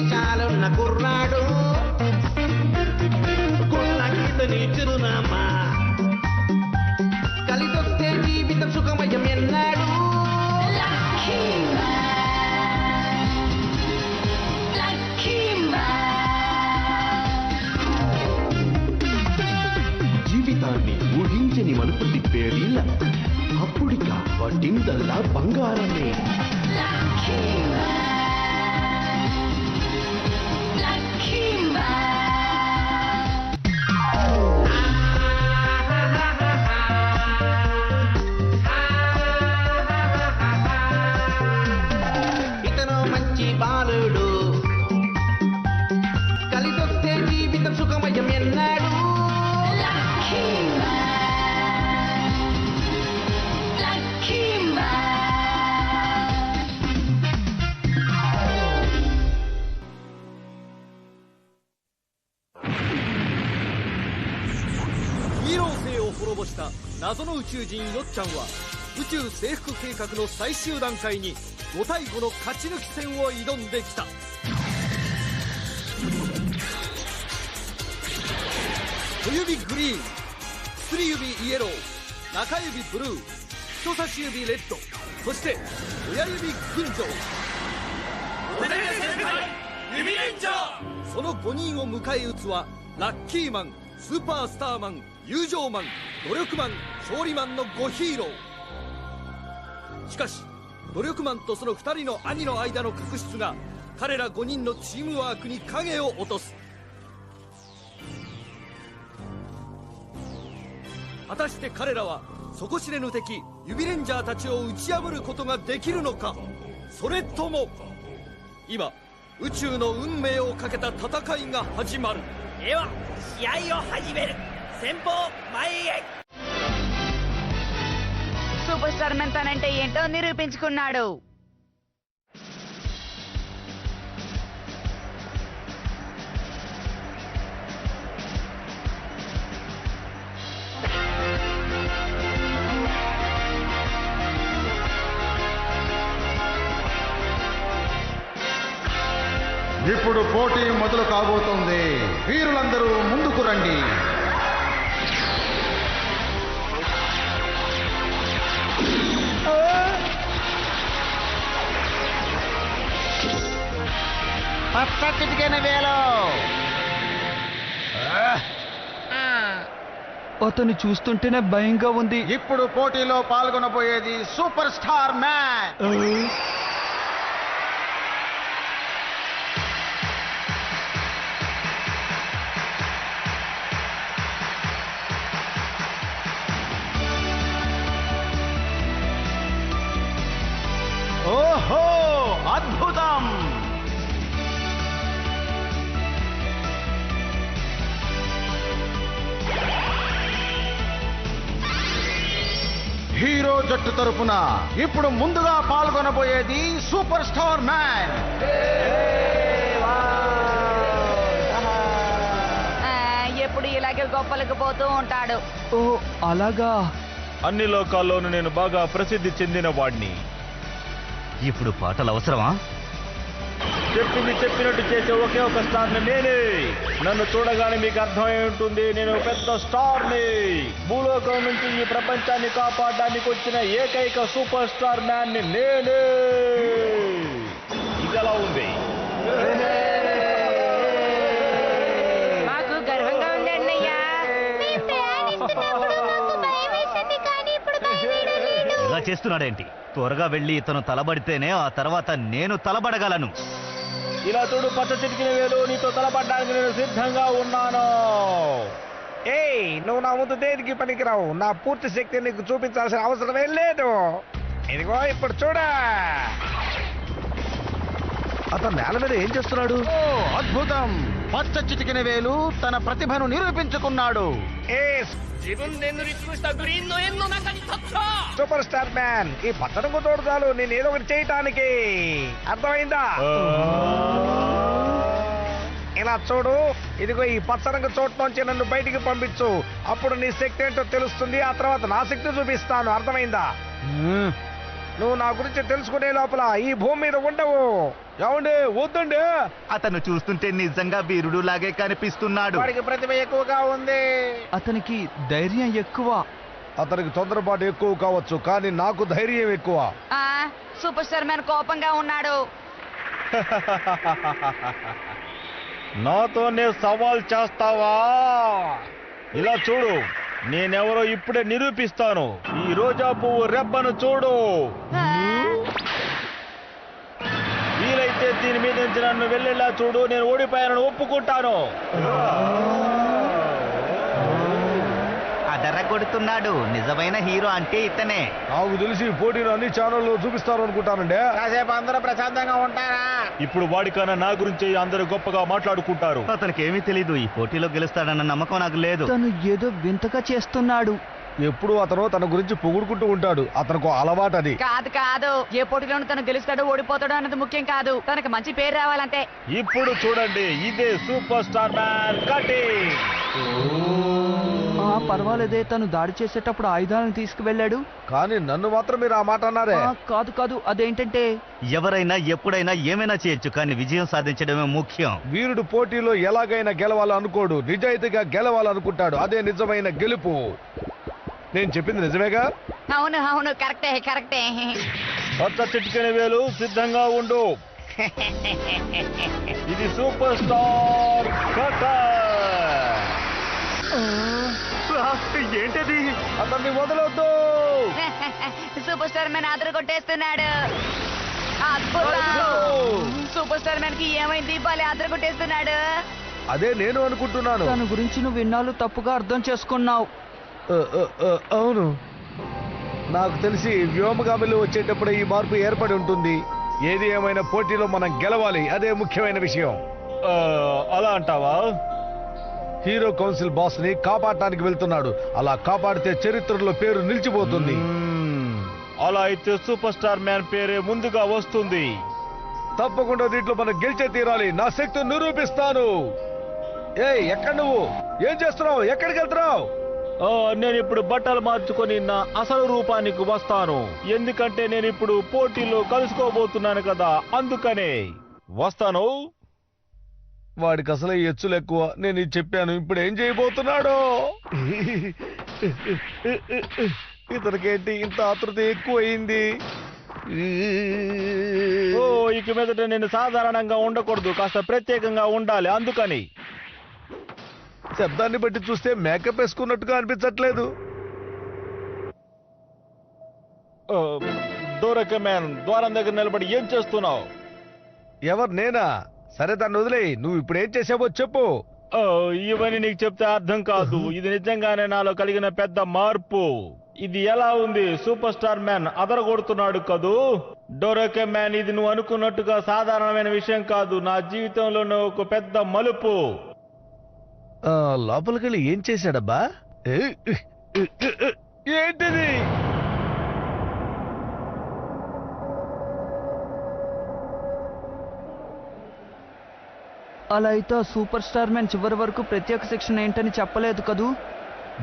మీసాలున్న కుర్రాడు కొల్లకితని చిరునామా కలిసొస్తే జీవితం సుఖమయం ఎన్నాడు జీవితాన్ని ఊహించని మలుపు తిప్పేది అప్పుడిక వడ్డిందల్లా బంగారమే ఇతను మంచి బాలుడు కలిసొస్తే జీవితం సుఖమయం ఎన్నాడు謎の宇宙人よっちゃんは宇宙征服計画の最終段階に5対5の勝ち抜き戦を挑んできた。小指グリーン、薬指イエロー、中指ブルー、人差し指レッド、そして親指群青。指レンジャー。その5人を迎え撃つはラッキーマン、スーパースターマン、友情マン、努力マン、勝利マンの5ヒーロー。しかし努力マンとその2人の兄の間の確執が彼ら5人のチームワークに影を落とす。果たして彼らは底知れぬ敵指レンジャーたちを打ち破ることができるのか、それとも今宇宙の運命をかけた戦いが始まる。では試合を始める。先方前へ。సూపర్ స్టార్ మెన్ తనంటే ఏంటో నిరూపించుకున్నాడు. ఇప్పుడు పోటీ మొదలు కాబోతోంది. వీరులందరూ ముందుకు రండి. చిటికెన వేలో అతను చూస్తుంటేనే భయంగా ఉంది. ఇప్పుడు పోటీలో పాల్గొనబోయేది సూపర్ స్టార్ మ్యాన్. ఓహో, అద్భుతం! హీరో జట్టు తరపున ఇప్పుడు ముందుగా పాల్గొనబోయేది సూపర్ స్టార్ మ్యాన్. ఎప్పుడు ఇలాగే గొప్పలకు పోతూ ఉంటాడు. ఓ అలాగా. అన్ని లోకాల్లోనూ నేను బాగా ప్రసిద్ధి చెందిన వాడిని. ఇప్పుడు పాటలు అవసరమా? చెప్పింది చెప్పినట్టు చేసే ఒకే ఒక స్టార్ని నేనే. నన్ను చూడగానే మీకు అర్థమై ఉంటుంది, నేను పెద్ద స్టార్ని. భూలోకం నుంచి ఈ ప్రపంచాన్ని కాపాడడానికి వచ్చిన ఏకైక సూపర్ స్టార్ మ్యాన్ ని నేనే. ఇది ఎలా ఉంది? మాకు గర్వంగా ఉంది అన్నయ్య. ఇలా చేస్తున్నాడేంటి? త్వరగా వెళ్ళి ఇతను తలబడితేనే ఆ తర్వాత నేను తలబడగలను. ఇలా చూడు పచ్చ చిటికిన వేలు, నీతో తలపడడానికి నేను సిద్ధంగా ఉన్నాను. ఏయ్, నువ్వు నా ముందు దేనికి పనికిరావు. నా పూర్తి శక్తి నీకు చూపించాల్సిన అవసరమే లేదు. ఇదిగో ఇప్పుడు చూడా. అతను నేల మీద ఏం చేస్తున్నాడు? ఓ అద్భుతం! పచ్చ చిటికిన వేలు తన ప్రతిభను నిరూపించుకున్నాడు. సూపర్ స్టార్ మ్యాన్, ఈ పచ్చడంగు తోడు చాలు నేను ఏదో ఒకటి చేయటానికి. అర్థమైందా? ఇలా చూడు, ఇదిగో ఈ పచ్చరంగు చోటు నుంచి నన్ను బయటికి పంపించు. అప్పుడు నీ శక్తి ఏంటో తెలుస్తుంది. ఆ తర్వాత నా శక్తి చూపిస్తాను. అర్థమైందా? నువ్వు నా గురించి తెలుసుకునే లోపల ఈ భూమి మీద ఉండవు. ఏమండి వద్దండి, అతను చూస్తుంటే నిజంగా వీరుడు లాగే కనిపిస్తున్నాడు. వాడికి ప్రతిభ ఎక్కువగా ఉంది. అతనికి ధైర్యం ఎక్కువ. అతనికి తొందరపాటు ఎక్కువ కావచ్చు, కానీ నాకు ధైర్యం ఎక్కువ. ఆ, సూపర్ స్టార్ మ్యాన్ కోపంగా ఉన్నాడు. నాతోనే సవాల్ చేస్తావా? ఇలా చూడు, నేనెవరో ఇప్పుడే నిరూపిస్తాను. ఈ రోజా పువ్వు రెబ్బను చూడు. ఆ, వీలైతే దీని మీద నుంచి నన్ను వెళ్ళేలా చూడు. నేను ఓడిపోయానని ఒప్పుకుంటాను. అదర కొడుతున్నాడు. నిజమైన హీరో అంటే ఇతనే. నాకు తెలిసి ఈ పోటీని అన్ని ఛానల్లో చూపిస్తారు అనుకుంటానండి. కాసేపు అందరూ ప్రశాంతంగా ఉంటారా? ఇప్పుడు వాడికన్నా నా గురించి అందరూ గొప్పగా మాట్లాడుకుంటారు. అతనికి ఏమీ తెలీదు. ఈ పోటీలో గెలుస్తాడన్న నమ్మకం నాకు లేదు. తను ఏదో వింతగా చేస్తున్నాడు. ఎప్పుడు అతను తన గురించి పొగుడుకుంటూ ఉంటాడు. అతనికి అలవాటు అది. కాదు కాదు, ఏ పోటీలోనూ తను గెలుస్తాడో ఓడిపోతాడో అన్నది ముఖ్యం కాదు. తనకు మంచి పేరు రావాలంతే. ఇప్పుడు చూడండి, ఇదే సూపర్ స్టార్ మ్యాన్ కటింగ్. పర్వాలేదే, తను దాడి చేసేటప్పుడు ఆయుధాలను తీసుకువెళ్ళాడు. కానీ నన్ను మాత్రం మీరు ఆ మాట అన్నారే. కాదు కాదు, అదేంటంటే ఎవరైనా ఎప్పుడైనా ఏమైనా చేయొచ్చు, కానీ విజయం సాధించడమే ముఖ్యం. వీరుడు పోటీలో ఎలాగైనా గెలవాలనుకోడు, నిజాయితీగా గెలవాలనుకుంటాడు. అదే నిజమైన గెలుపు. నేను చెప్పింది నిజమేగా? అవును అవును, కరెక్టే కరెక్టే. కొత్త చిటికెన వేలు సిద్ధంగా ఉండు. ఇది సూపర్ స్టార్ కటర్. ఏంటది? అతన్ని వదలొద్దు. సూపర్ స్టార్ మ్యాన్ ఆదర కొట్టేస్తున్నాడు. అద్భుతం. సూపర్ స్టార్ మ్యాన్ కి ఏమైంది? భలే ఆదర కొట్టేస్తున్నాడు. అదే నేను అనుకుంటున్నాను. తన గురించి నువ్వు ఇన్నాళ్ళు తప్పుగా అర్థం చేసుకున్నావు. అవును, నాకు తెలిసి వ్యోమగామిలో వచ్చేటప్పుడు ఈ మార్పు ఏర్పడి ఉంటుంది. ఏది ఏమైనా పోటీలో మనం గెలవాలి, అదే ముఖ్యమైన విషయం. అలా అంటావా? హీరో కౌన్సిల్ బాస్ ని కాపాడటానికి వెళ్తున్నాడు. అలా కాపాడితే చరిత్రలో పేరు నిలిచిపోతుంది. అలా అయితే సూపర్ స్టార్ మ్యాన్ పేరే ముందుగా వస్తుంది. తప్పకుండా దీంట్లో మనం గెలిచే తీరాలి. నా శక్తిని నిరూపిస్తాను. ఎక్కడ నువ్వు? ఏం చేస్తున్నావు? ఎక్కడికి వెళ్తున్నావు? నేను ఇప్పుడు బట్టలు మార్చుకొని నా అసలు రూపానికి వస్తాను. ఎందుకంటే నేను ఇప్పుడు పోటీలో కలుసుకోబోతున్నాను కదా, అందుకనే వస్తాను. వాడికి అసలే ఎచ్చులు ఎక్కువ. నేను ఇది చెప్పాను, ఇప్పుడు ఏం చేయబోతున్నాడో. ఇతనికేంటి ఇంత ఆతృత ఎక్కువ అయింది? ఇక మీదట నేను సాధారణంగా ఉండకూడదు, కాస్త ప్రత్యేకంగా ఉండాలి. అందుకని శబ్దాన్ని బట్టి చూస్తే మేకప్ వేసుకున్నట్టుగా అనిపించట్లేదు. డోరక మ్యాన్, ద్వారం దగ్గర నిలబడి ఏం చేస్తున్నావు? ఎవరు? నేనా? సరే, దాన్ని వదిలేయి. నువ్వు ఇప్పుడు ఏం చేసావో చెప్పు. ఇవన్నీ నీకు చెప్తే అర్థం కాదు. ఇది నిజంగానే నాలో కలిగిన పెద్ద మార్పు. ఇది ఎలా ఉంది? సూపర్ స్టార్ మ్యాన్ అదరగొడుతున్నాడు కదూ. డోరక మ్యాన్, ఇది నువ్వు అనుకున్నట్టుగా సాధారణమైన విషయం కాదు. నా జీవితంలోనే ఒక పెద్ద మలుపు. లోపలికెళ్ళి ఏం చేశాడబ్బా? ఏంటిది? అలా అయితే సూపర్ స్టార్ మ్యాన్ చివరి వరకు ప్రత్యేక శిక్షణ ఏంటని చెప్పలేదు కదూ.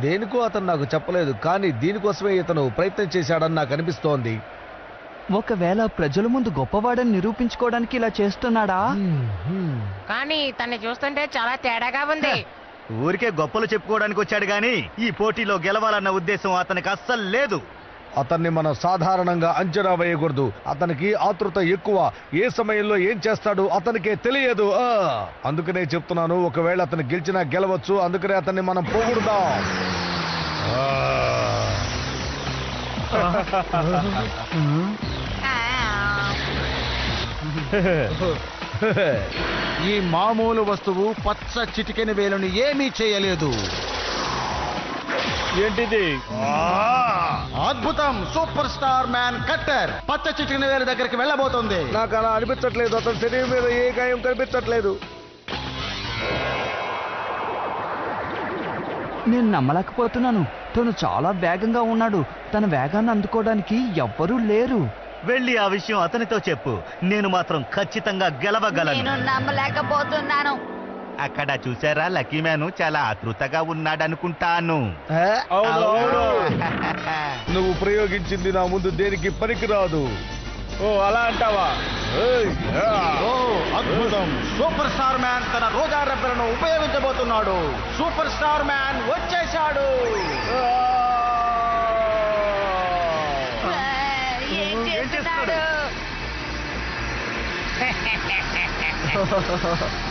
దేనికో అతను నాకు చెప్పలేదు, కానీ దీనికోసమే ఇతను ప్రయత్నం చేశాడని నాకు అనిపిస్తోంది. ఒకవేళ ప్రజల ముందు గొప్పవాడని నిరూపించుకోవడానికి ఇలా చేస్తున్నాడా? కానీ తన్ని చూస్తుంటే చాలా తేడాగా ఉంది. ఊరికే గొప్పలు చెప్పుకోవడానికి వచ్చాడు గాని ఈ పోటీలో గెలవాలన్న ఉద్దేశం అతనికి అస్సలు లేదు. అతన్ని మనం సాధారణంగా అంచనా వేయకూడదు. అతనికి ఆతృత ఎక్కువ. ఏ సమయంలో ఏం చేస్తాడో అతనికే తెలియదు. అందుకనే చెప్తున్నాను, ఒకవేళ అతను గెలిచినా గెలవచ్చు. అందుకనే అతన్ని మనం పొగుడుదాం. ఈ మామూలు వస్తువు పచ్చ చిటికెన వేలుని ఏమీ చేయలేదు. ఏంటిది? అద్భుతం! సూపర్ స్టార్ మ్యాన్ కట్టర్ పచ్చ చిటికెన వేలు దగ్గరికి వెళ్ళబోతుంది. నాకు అలా అనిపించట్లేదు. అతని శరీరం మీద ఏ గాయం కనిపించట్లేదు. నేను నమ్మలేకపోతున్నాను. తను చాలా వేగంగా ఉన్నాడు. తన వేగాన్ని అందుకోవడానికి ఎవ్వరూ లేరు. వెళ్ళి ఆ విషయం అతనితో చెప్పు. నేను మాత్రం ఖచ్చితంగా గెలవగలను. నేను నమ్మలేకపోతున్నాను. అక్కడ చూసారా లక్కీ మ్యాన్ చాలా ఆతృతగా ఉన్నాడనుకుంటాను. అవును, అవును. నువ్వు ప్రయోగించింది నా ముందు దేనికి పనికిరాదు. ఓ అలా అంటావా? ఓ అద్భుతం! సూపర్ స్టార్ మ్యాన్ తన రోజా రెబ్బలను ఉపయోగించబోతున్నాడు. సూపర్ స్టార్ మ్యాన్ వచ్చేశాడు. ఏం చేస్తున్నాడు?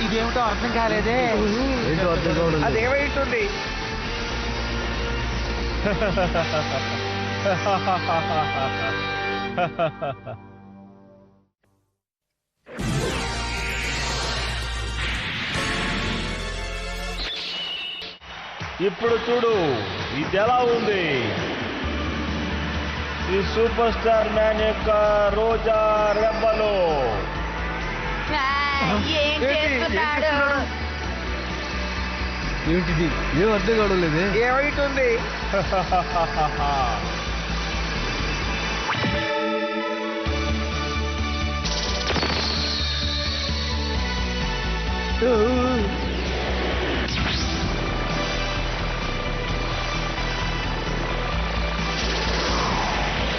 ఇదేమిటో అర్థం కాలేదే. అదేమైంటుంది? ఇప్పుడు చూడు ఇది ఎలా ఉంది. ఈ సూపర్ స్టార్ మ్యాన్ యొక్క రోజా రెబ్బలు. ఏం చేస్తున్నాడు? ఏంటిది? ఏం అర్థం కావట్లేదే. ఏమైంటుంది?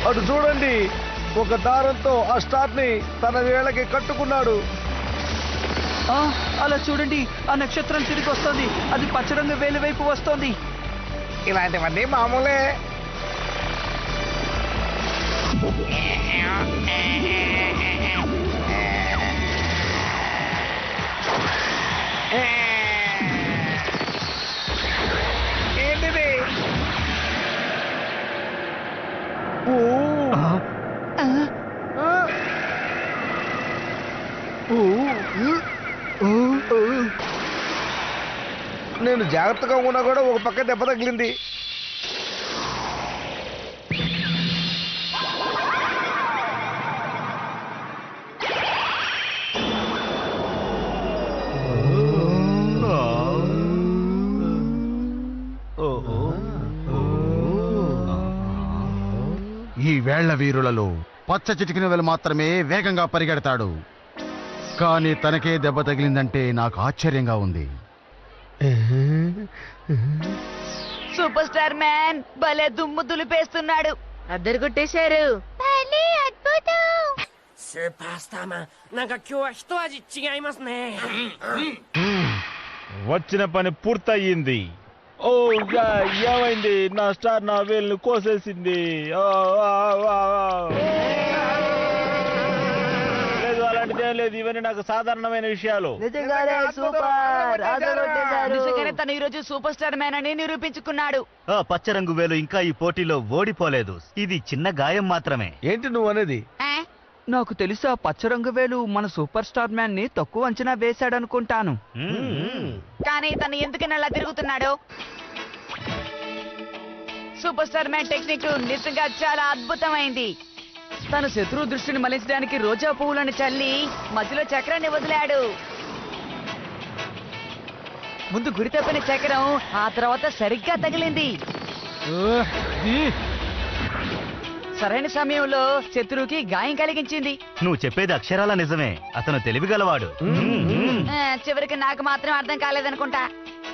అటు చూడండి, ఒక దారంతో ఆ స్టార్ ని తన వేళకి కట్టుకున్నాడు. అలా చూడండి, ఆ నక్షత్రం తిరిగి వస్తోంది. అది పచ్చరంగు వేలు వైపు వస్తోంది. ఇలాంటివన్నీ మామూలే. ఏంటిది? నేను జాగ్రత్తగా ఉన్నా కూడా ఒక పక్క దెబ్బ తగిలింది. ఈ వేళ్ల వీరులలో పచ్చ చిటికిన వేలు మాత్రమే వేగంగా పరిగెడతాడు. కానీ తనకే దెబ్బ తగిలిందంటే నాకు ఆశ్చర్యంగా ఉంది. సూపర్ స్టార్ మ్యాన్ భలే దుమ్ము దులిపేస్తున్నాడు. అద్దరు కొట్టేశారు. అద్భుతం. スーパースターマン、なんか今日は一味違いますね。 వచ్చిన పని పూర్తయింది. ఓ ఏమైంది? నా స్టార్ నా వేలును కోసేసింది. లేదు, అలాంటిదేం లేదు. ఇవన్నీ నాకు సాధారణమైన విషయాలు. నిజంగానే తను ఈ రోజు సూపర్ స్టార్ మ్యాన్ అని నిరూపించుకున్నాడు. పచ్చ రంగు వేలు ఇంకా ఈ పోటీలో ఓడిపోలేదు. ఇది చిన్న గాయం మాత్రమే. ఏంటి నువ్వు అనేది? నాకు తెలిసి ఆ పచ్చరంగు వేలు మన సూపర్ స్టార్ మ్యాన్ ని తక్కువ అంచనా వేశాడనుకుంటాను. కానీ తను ఎందుకని అలా తిరుగుతున్నాడు? సూపర్ స్టార్ మ్యాన్ టెక్నిక్ నిజంగా చాలా అద్భుతమైంది. తన శత్రువు దృష్టిని మళ్లించడానికి రోజా పువ్వులను చల్లి మధ్యలో చక్రాన్ని వదిలాడు. ముందు గురి తప్పిన చక్రం ఆ తర్వాత సరిగ్గా తగిలింది. సరైన సమయంలో శత్రువుకి గాయం కలిగించింది. నువ్వు చెప్పేది అక్షరాల నిజమే. అతను తెలివిగలవాడు. చివరికి నాకు మాత్రం అర్థం కాలేదనుకుంటా.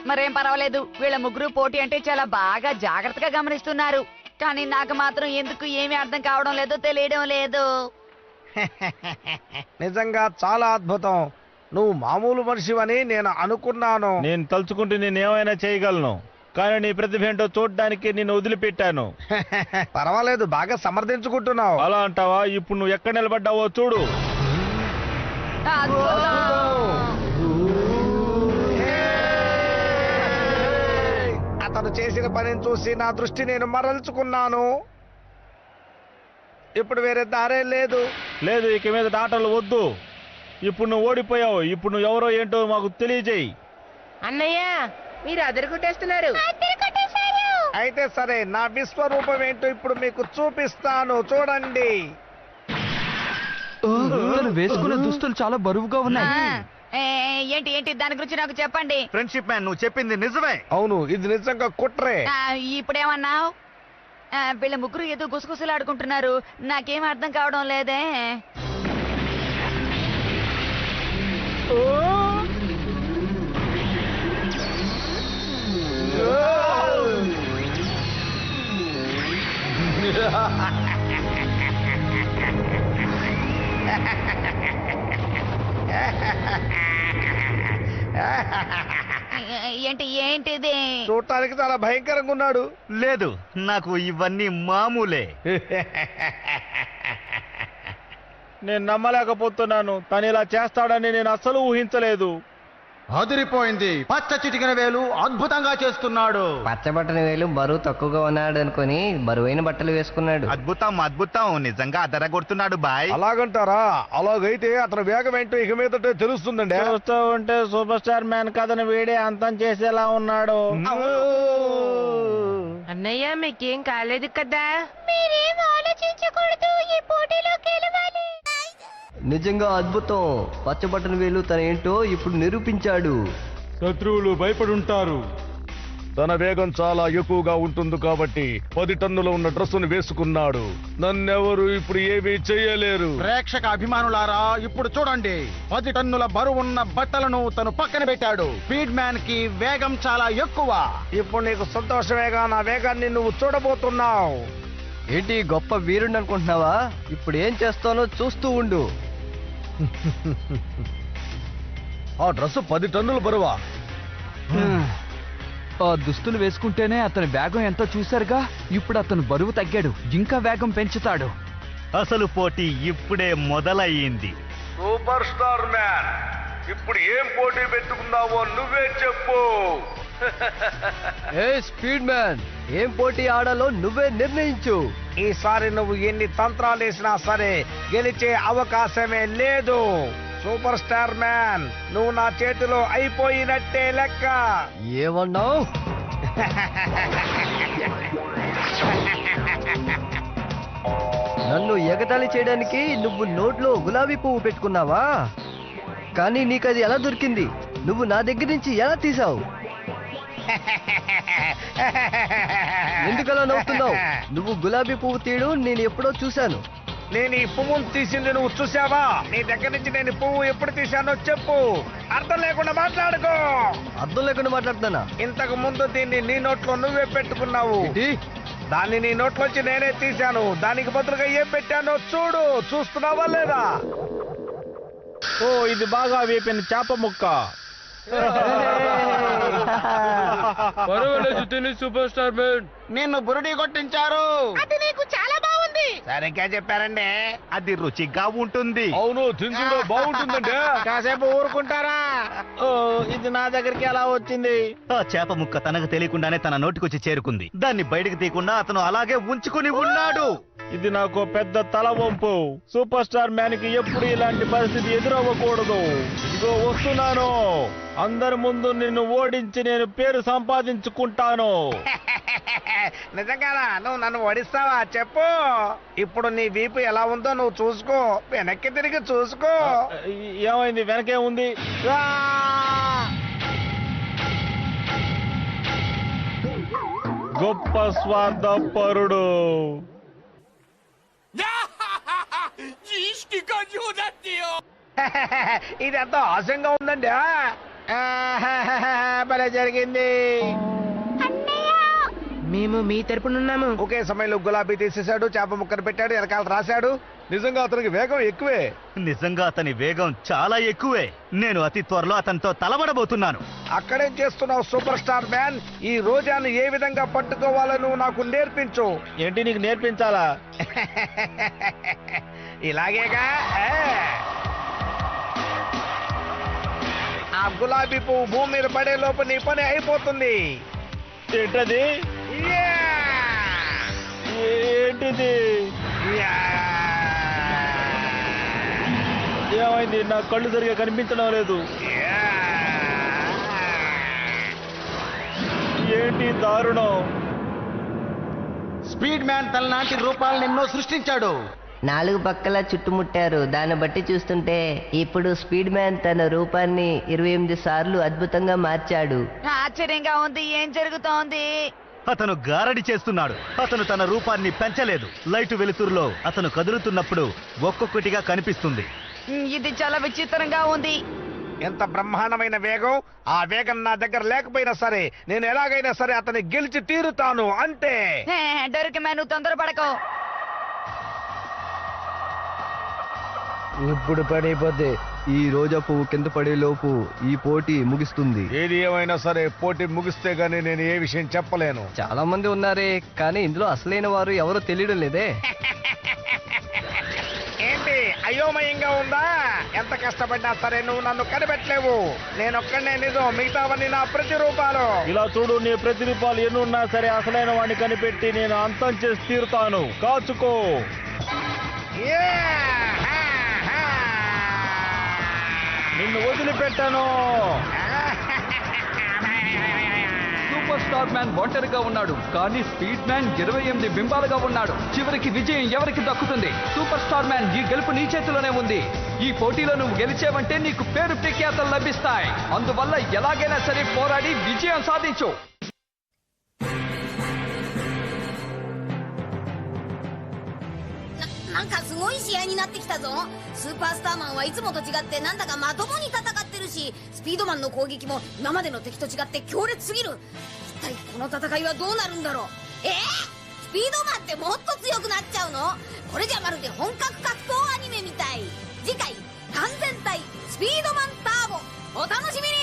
మరేం పర్వాలేదు. వీళ్ళ ముగ్గురు పోటీ అంటే చాలా బాగా జాగ్రత్తగా గమనిస్తున్నారు. కానీ నాకు మాత్రం ఎందుకు ఏమీ అర్థం కావడం లేదో తెలియడం లేదు. నిజంగా చాలా అద్భుతం. నువ్వు మామూలు మనిషివని నేను అనుకున్నాను. నేను తలుచుకుంటే నేను ఏమైనా చేయగలను. కానీ నీ ప్రతిభ ఏంటో చూడడానికి నిన్ను వదిలిపెట్టాను. పర్వాలేదు, బాగా సమర్థించుకుంటున్నావు. అలా అంటావా? ఇప్పుడు నువ్వు ఎక్కడ నిలబడ్డావో చూడు. అతను చేసిన పనిని చూసి నా దృష్టి నేను మరల్చుకున్నాను. ఇప్పుడు వేరే దారే లేదు. లేదు, ఇక మీద ఆటలు వద్దు. ఇప్పుడు నువ్వు ఓడిపోయావు. ఇప్పుడు నువ్వు ఎవరో ఏంటో మాకు తెలియజేయి. అన్నయ్య, మీరు అదరు కొట్టేస్తున్నారు. అయితే సరే, నా విశ్వరూపం ఏంటో ఇప్పుడు మీకు చూపిస్తాను. చూడండి. తను వేసుకున్న దుస్తులు చాలా బరువుగా ఉన్నాయి. ఏంటి ఏంటి దాని గురించి నాకు చెప్పండి. ఫ్రెండ్షిప్ మ్యాన్, నువ్వు చెప్పింది నిజమే. అవును, ఇది నిజంగా కుట్రే. ఇప్పుడేమన్నావు? వీళ్ళ ముగ్గురు ఏదో గుసగుసలు ఆడుకుంటున్నారు. నాకేం అర్థం కావడం లేదే. ఏంటిది చూడటానికి చాలా భయంకరంగా ఉన్నాడు. లేదు, నాకు ఇవన్నీ మామూలే. నేను నమ్మలేకపోతున్నాను. తను ఇలా చేస్తాడని నేను అస్సలు ఊహించలేదు. అదిరిపోయింది. పచ్చ చిటికిన వేలు అద్భుతంగా చేస్తున్నాడు. పచ్చబట్టల వేలు బరువు తక్కువగా ఉన్నాడు అనుకుని బరువైన బట్టలు వేసుకున్నాడు. అద్భుతం అద్భుతం, నిజంగా అదరగొడుతున్నాడు బాయ్. అలాగంటారా? అలాగైతే అతని వేగం ఏంటో ఇక మీదటే తెలుస్తుందండి. చూస్తూ ఉంటే సూపర్ స్టార్ మ్యాన్ కథను వీడే అంతం చేసేలా ఉన్నాడు. అన్నయ్య మీకేం కాలేదు కదా? మీరేం ఆలోచించకూడదు, ఈ పోటీలో గెలవాలి. నిజంగా అద్భుతం. పచ్చబట్టల వేలు తన ఏంటో ఇప్పుడు నిరూపించాడు. శత్రువులు భయపడుంటారు. తన వేగం చాలా ఎక్కువగా ఉంటుంది కాబట్టి 10 టన్నుల ఉన్న డ్రెస్సును వేసుకున్నాడు. నన్నెవరు ఇప్పుడు ఏమీ చేయలేరు. ప్రేక్షక అభిమానులారా, ఇప్పుడు చూడండి. 10 టన్నుల బరువున్న బట్టలను తను పక్కన పెట్టాడు. స్పీడ్ మ్యాన్ కి వేగం చాలా ఎక్కువ. ఇప్పుడు నీకు సంతోషమేగా? నా వేగాన్ని నువ్వు చూడబోతున్నావు. ఏంటి గొప్ప వీరుడు అనుకుంటున్నావా? ఇప్పుడు ఏం చేస్తానో చూస్తూ ఉండు. ఆ డ్రెస్సు 10 టన్నుల బరువా? ఆ దుస్తులు వేసుకుంటేనే అతని వేగం ఎంతో చూశారుగా. ఇప్పుడు అతను బరువు తగ్గాడు, ఇంకా వేగం పెంచుతాడు. అసలు పోటీ ఇప్పుడే మొదలయ్యింది. సూపర్ స్టార్ మ్యాన్, ఇప్పుడు ఏం పోటీ పెట్టుకున్నావో నువ్వే చెప్పు. ఏ స్పీడ్ మ్యాన్, ఏం పోటీ ఆడాలో నువ్వే నిర్ణయించు. ఈసారి నువ్వు ఎన్ని తంత్రాలు వేసినా సరే గెలిచే అవకాశమే లేదు. సూపర్ స్టార్ మ్యాన్, నువ్వు నా చేతిలో అయిపోయినట్టే లెక్క. ఏమన్నావు? నన్ను ఎగతాళి చేయడానికి నువ్వు నోట్లో గులాబీ పువ్వు పెట్టుకున్నావా? కానీ నీకది ఎలా దొరికింది? నువ్వు నా దగ్గర నుంచి ఎలా తీసావు? ఎందుకలా నవ్వుతున్నావు? నువ్వు గులాబీ పువ్వు తీయడం నేను ఎప్పుడో చూశాను. నేను ఈ పువ్వును తీసింది నువ్వు చూసావా? నీ దగ్గర నుంచి నేను పువ్వు ఎప్పుడు తీశానో చెప్పు. అర్థం లేకుండా మాట్లాడుకో. అర్థం లేకుండా మాట్లాడుతున్నా? ఇంతకు ముందు దీన్ని నీ నోట్లో నువ్వే పెట్టుకున్నావు. దాన్ని నీ నోట్లోంచి నేనే తీశాను. దానికి బదులుగా ఏం పెట్టానో చూడు. చూస్తున్నావా లేదా? ఓ, ఇది బాగా వేపిన చేప ముక్క. సూపర్ స్టార్ మ్యాన్, నిన్ను బురుడి కొట్టించారు. అది నీకు చాలా బాగుంది. సరిగ్గా చెప్పారండి. అది రుచిగా ఉంటుంది. అవును, తిండిలో బాగుంటుందండి. కాసేపు ఊరుకుంటారా? ఓ, ఇది నా దగ్గరికి ఎలా వచ్చింది? ఆ చేప ముక్క తనకు తెలియకుండానే తన నోటికొచ్చి చేరుకుంది. దాన్ని బయటకు తీయకుండా అతను అలాగే ఉంచుకుని ఉన్నాడు. ఇది నాకు పెద్ద తలవంపు. సూపర్ స్టార్ మ్యాన్ కి ఎప్పుడు ఇలాంటి పరిస్థితి ఎదురవ్వకూడదు. ఇదిగో వస్తున్నాను. అందరి ముందు నిన్ను ఓడించి నేను పేరు సంపాదించుకుంటాను. నిజంగానా? నువ్వు నన్ను ఓడిస్తావా? చెప్పు. ఇప్పుడు నీ వీపు ఎలా ఉందో నువ్వు చూసుకో. వెనక్కి తిరిగి చూసుకో. ఏమైంది? వెనకే ఉంది. ఆ! గొప్ప స్వార్థపరుడు. ఇది ఎంతో ఆశంగా ఉందండి. భలే జరిగింది. మేము మీ తరపునున్నాము. ఒకే సమయంలో గులాబీ తీసేశాడు, చేప ముక్కను పెట్టాడు, వెనకాల రాశాడు. నిజంగా అతనికి వేగం ఎక్కువే. నిజంగా అతని వేగం చాలా ఎక్కువే. నేను అతి త్వరలో అతనితో తలబడబోతున్నాను. అక్కడేం చేస్తున్నావు సూపర్ స్టార్ మ్యాన్? ఈ రోజాను ఏ విధంగా పట్టుకోవాలో నువ్వు నాకు నేర్పించు. ఏంటి నీకు నేర్పించాలా? ఇలాగేగా. ఆ గులాబీ పువ్వు భూమి మీద పడే లోపు నీ పని అయిపోతుంది. ఏంటది? ఏంటిది? ఏమైంది? నా కళ్ళు సరిగా కనిపించడం లేదు. ఏంటి దారుణం? స్పీడ్ మ్యాన్ తలనాటి రూపాలను ఎన్నో సృష్టించాడు. 4 పక్కల చుట్టుముట్టారు. దాన్ని బట్టి చూస్తుంటే ఇప్పుడు స్పీడ్ మ్యాన్ తన రూపాన్ని 28 సార్లు అద్భుతంగా మార్చాడు. ఆశ్చర్యంగా ఉంది. ఏం జరుగుతోంది? అతను గారడి చేస్తున్నాడు. అతను తన రూపాన్ని పెంచలేదు. లైటు వెలుతురులో అతను కదులుతున్నప్పుడు ఒక్కొక్కటిగా కనిపిస్తుంది. ఇది చాలా విచిత్రంగా ఉంది. ఎంత బ్రహ్మాండమైన వేగం! ఆ వేగం నా దగ్గర లేకపోయినా సరే నేను ఎలాగైనా సరే అతన్ని గెలిచి తీరుతాను. అంతే. డొరికి మ్యాన్, నువ్వు తొందరపడకు. ఇప్పుడు పడిపోద్ది. ఈ రోజా పువ్వు కింద పడే లోపు ఈ పోటీ ముగిస్తుంది. ఏది ఏమైనా సరే పోటీ ముగిస్తే గానీ నేను ఏ విషయం చెప్పలేను. చాలా మంది ఉన్నారే, కానీ ఇందులో అసలైన వారు ఎవరో తెలియడం లేదే. ఏంటి అయోమయంగా ఉందా? ఎంత కష్టపడినా సరే నువ్వు నన్ను కనిపెట్టలేవు. నేనొక్కడనే నిజం, మిగతావన్నీ నా ప్రతిరూపాలు. ఇలా చూడు, నీ ప్రతిరూపాలు ఎన్నున్నా సరే అసలైన వాడిని కనిపెట్టి నేను అంతం చేసి తీరుతాను. కాచుకో. నిన్ను వదిలిపెట్టాను. సూపర్ స్టార్ మ్యాన్ ఒంటరిగా ఉన్నాడు, కానీ స్పీడ్ మ్యాన్ 28 బింబాలుగా ఉన్నాడు. చివరికి విజయం ఎవరికి దక్కుతుంది? సూపర్ స్టార్ మ్యాన్, ఈ గెలుపు నీ చేతిలోనే ఉంది. ఈ పోటీలో నువ్వు గెలిచేవంటే నీకు పేరు ప్రఖ్యాతలు లభిస్తాయి. అందువల్ల ఎలాగైనా సరే పోరాడి విజయం సాధించు.なんかすごい試合になってきたぞ。スーパースターマンはいつもと違ってなんだかまともに戦ってるし、スピードマンの攻撃も今までの敵と違って強烈すぎる。一体この戦いはどうなるんだろう。スピードマンってもっと強くなっちゃうの？これじゃまるで本格格闘アニメみたい。次回完全体スピードマンターボ、お楽しみに。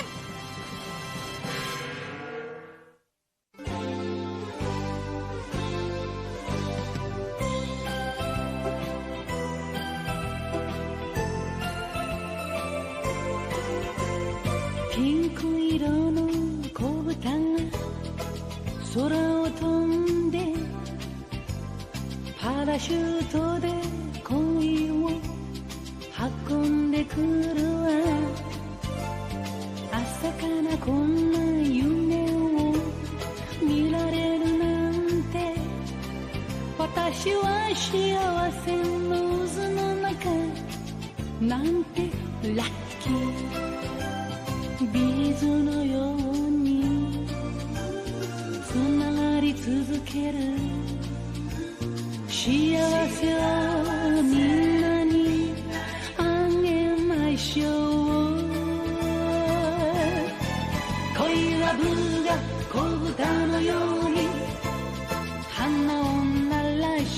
ピンク色の子豚が空を飛んでパラシュートで恋を運んでくるわ。朝からこんな夢を見られるなんて、私は幸せの渦の中なんてラッキー。ビーズのようにつながり続ける幸せをみんなにあげましょう。恋はブが子豚のように花を鳴らし、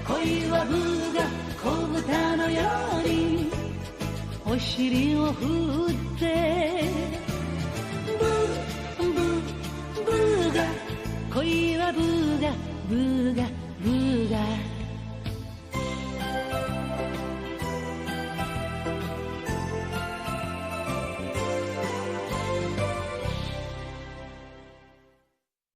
恋はブが子豚のようにお尻を振って